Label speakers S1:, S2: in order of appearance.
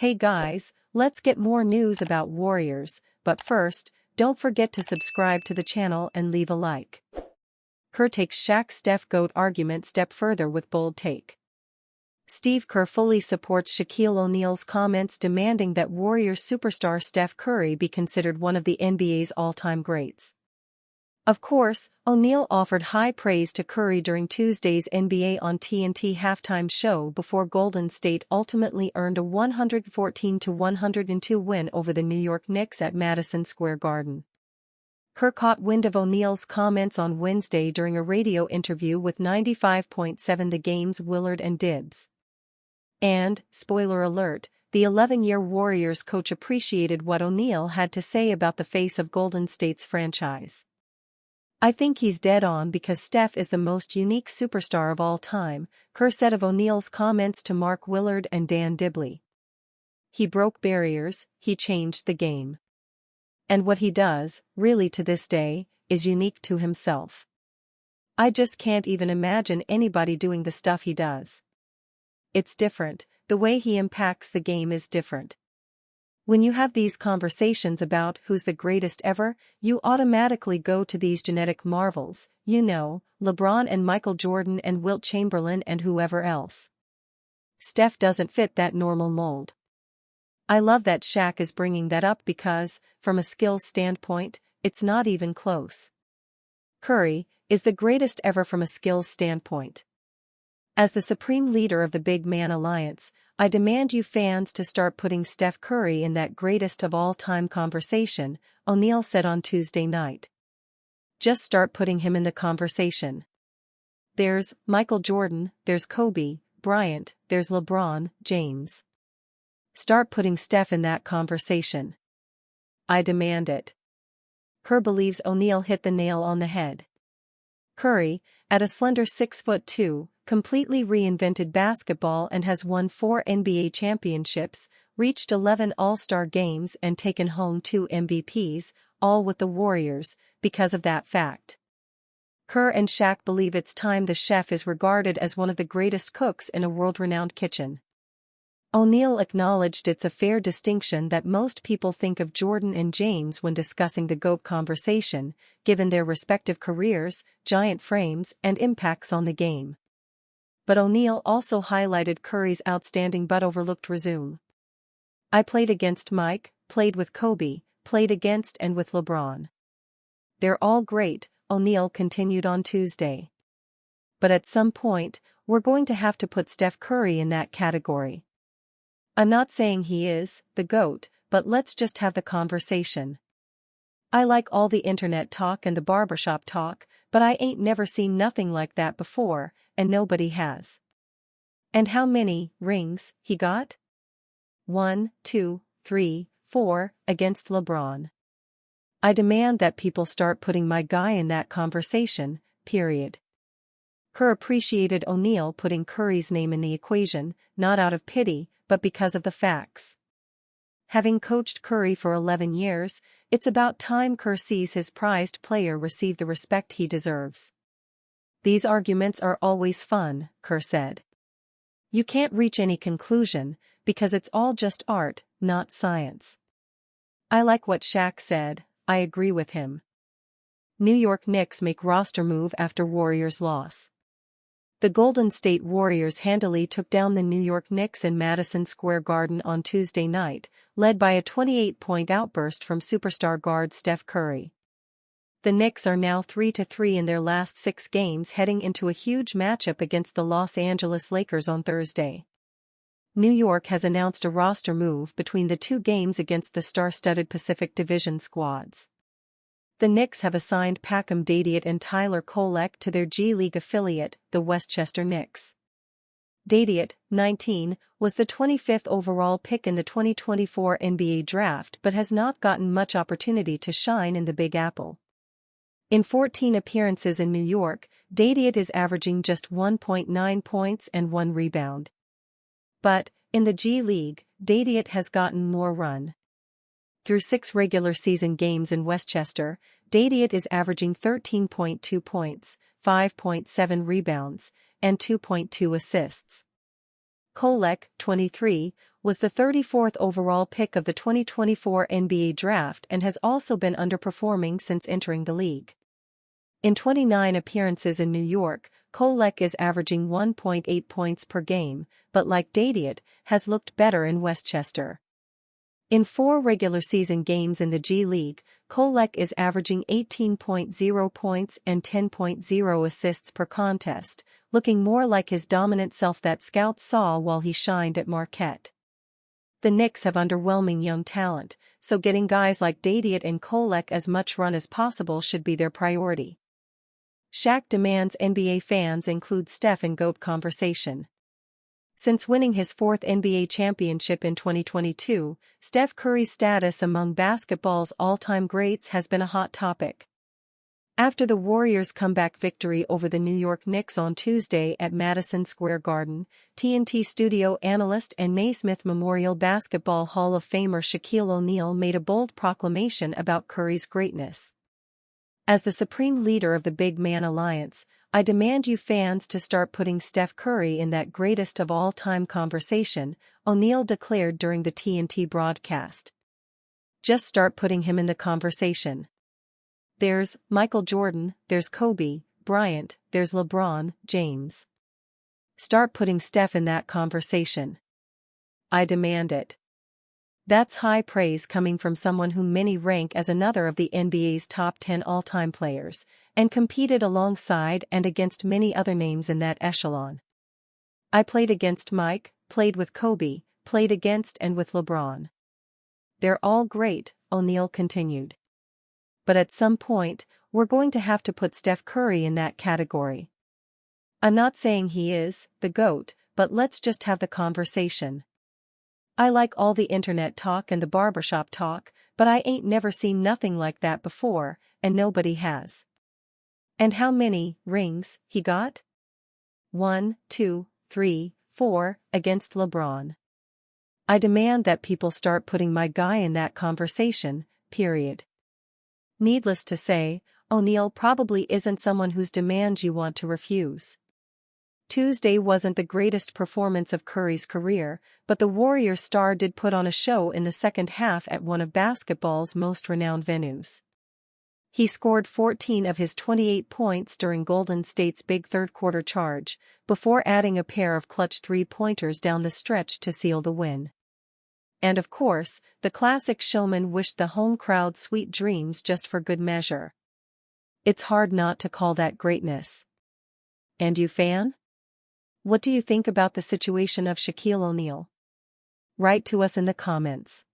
S1: Hey guys, let's get more news about Warriors, but first, don't forget to subscribe to the channel and leave a like. Kerr takes Shaq-Steph GOAT argument step further with bold take. Steve Kerr fully supports Shaquille O'Neal's comments demanding that Warriors superstar Steph Curry be considered one of the NBA's all-time greats. Of course, Oneal offered high praise to Curry during Tuesday's NBA on TNT halftime show before Golden State ultimately earned a 114-102 win over the New York Knicks at Madison Square Garden. Kerr caught wind of Oneal's comments on Wednesday during a radio interview with 95.7 The Game's Willard and Dibbs. And, spoiler alert, the 11-year Warriors coach appreciated what Oneal had to say about the face of Golden State's franchise. "I think he's dead on because Steph is the most unique superstar of all time," Kerr said of Oneal's comments to Mark Willard and Dan Dibley. "He broke barriers, he changed the game. And what he does, really to this day, is unique to himself. I just can't even imagine anybody doing the stuff he does. It's different, the way he impacts the game is different. When you have these conversations about who's the greatest ever, you automatically go to these genetic marvels, LeBron and Michael Jordan and Wilt Chamberlain and whoever else. Steph doesn't fit that normal mold. I love that Shaq is bringing that up because, from a skills standpoint, it's not even close. Curry is the greatest ever from a skills standpoint. As the supreme leader of the Big Man Alliance, I demand you fans to start putting Steph Curry in that greatest of all-time conversation," Oneal said on Tuesday night. "Just start putting him in the conversation. There's Michael Jordan, there's Kobe Bryant, there's LeBron James. Start putting Steph in that conversation. I demand it." Kerr believes Oneal hit the nail on the head. Curry, at a slender 6'2", completely reinvented basketball and has won 4 NBA championships, reached 11 All-Star games and taken home 2 MVPs, all with the Warriors, because of that fact. Kerr and Shaq believe it's time the chef is regarded as one of the greatest cooks in a world-renowned kitchen. Oneal acknowledged it's a fair distinction that most people think of Jordan and James when discussing the GOAT conversation, given their respective careers, giant frames and impacts on the game. But Oneal also highlighted Curry's outstanding but overlooked resume. "I played against Mike, played with Kobe, played against and with LeBron. They're all great," Oneal continued on Tuesday. "But at some point, we're going to have to put Steph Curry in that category. I'm not saying he is the GOAT, but let's just have the conversation. I like all the internet talk and the barbershop talk, but I ain't never seen nothing like that before, and nobody has. And how many rings he got? 1, 2, 3, 4, against LeBron. I demand that people start putting my guy in that conversation, period." Kerr appreciated Oneal putting Curry's name in the equation, not out of pity, but because of the facts. Having coached Curry for 11 years, it's about time Kerr sees his prized player receive the respect he deserves. "These arguments are always fun," Kerr said. "You can't reach any conclusion, because it's all just art, not science." I like what Shaq said, I agree with him. New York Knicks make roster move after Warriors loss. The Golden State Warriors handily took down the New York Knicks in Madison Square Garden on Tuesday night, led by a 28-point outburst from superstar guard Steph Curry. The Knicks are now 3-3 in their last 6 games, heading into a huge matchup against the Los Angeles Lakers on Thursday. New York has announced a roster move between the 2 games against the star-studded Pacific Division squads. The Knicks have assigned Packham Dadiot and Tyler Kolek to their G League affiliate, the Westchester Knicks. Dadiot, 19, was the 25th overall pick in the 2024 NBA draft but has not gotten much opportunity to shine in the Big Apple. In 14 appearances in New York, Dadiot is averaging just 1.9 points and 1 rebound. But, in the G League, Dadiot has gotten more run. Through 6 regular season games in Westchester, Dadiot is averaging 13.2 points, 5.7 rebounds, and 2.2 assists. Kolek, 23, was the 34th overall pick of the 2024 NBA Draft and has also been underperforming since entering the league. In 29 appearances in New York, Kolek is averaging 1.8 points per game, but like Dadiot, has looked better in Westchester. In 4 regular season games in the G League, Kolek is averaging 18.0 points and 10.0 assists per contest, looking more like his dominant self that scouts saw while he shined at Marquette. The Knicks have underwhelming young talent, so getting guys like Dadiot and Kolek as much run as possible should be their priority. Shaq demands NBA fans include Steph in GOAT conversation. Since winning his 4th NBA championship in 2022, Steph Curry's status among basketball's all-time greats has been a hot topic. After the Warriors' comeback victory over the New York Knicks on Tuesday at Madison Square Garden, TNT studio analyst and Naismith Memorial Basketball Hall of Famer Shaquille O'Neal made a bold proclamation about Curry's greatness. As the supreme leader of the Big Man Alliance, I demand you fans to start putting Steph Curry in that greatest of all-time conversation, O'Neal declared during the TNT broadcast. Just start putting him in the conversation. There's Michael Jordan, there's Kobe Bryant, there's LeBron James. Start putting Steph in that conversation. I demand it. That's high praise coming from someone whom many rank as another of the NBA's top 10 all-time players, and competed alongside and against many other names in that echelon. I played against Mike, played with Kobe, played against and with LeBron. They're all great, O'Neal continued. But at some point, we're going to have to put Steph Curry in that category. I'm not saying he is the GOAT, but let's just have the conversation. I like all the internet talk and the barbershop talk, but I ain't never seen nothing like that before, and nobody has. And how many rings he got? 1, 2, 3, 4, against LeBron. I demand that people start putting my guy in that conversation, period. Needless to say, O'Neal probably isn't someone whose demands you want to refuse. Tuesday wasn't the greatest performance of Curry's career, but the Warriors star did put on a show in the second half at one of basketball's most renowned venues. He scored 14 of his 28 points during Golden State's big third-quarter charge, before adding a pair of clutch three-pointers down the stretch to seal the win. And of course, the classic showman wished the home crowd sweet dreams just for good measure. It's hard not to call that greatness. And you, fan? What do you think about the situation of Shaquille O'Neal? Write to us in the comments.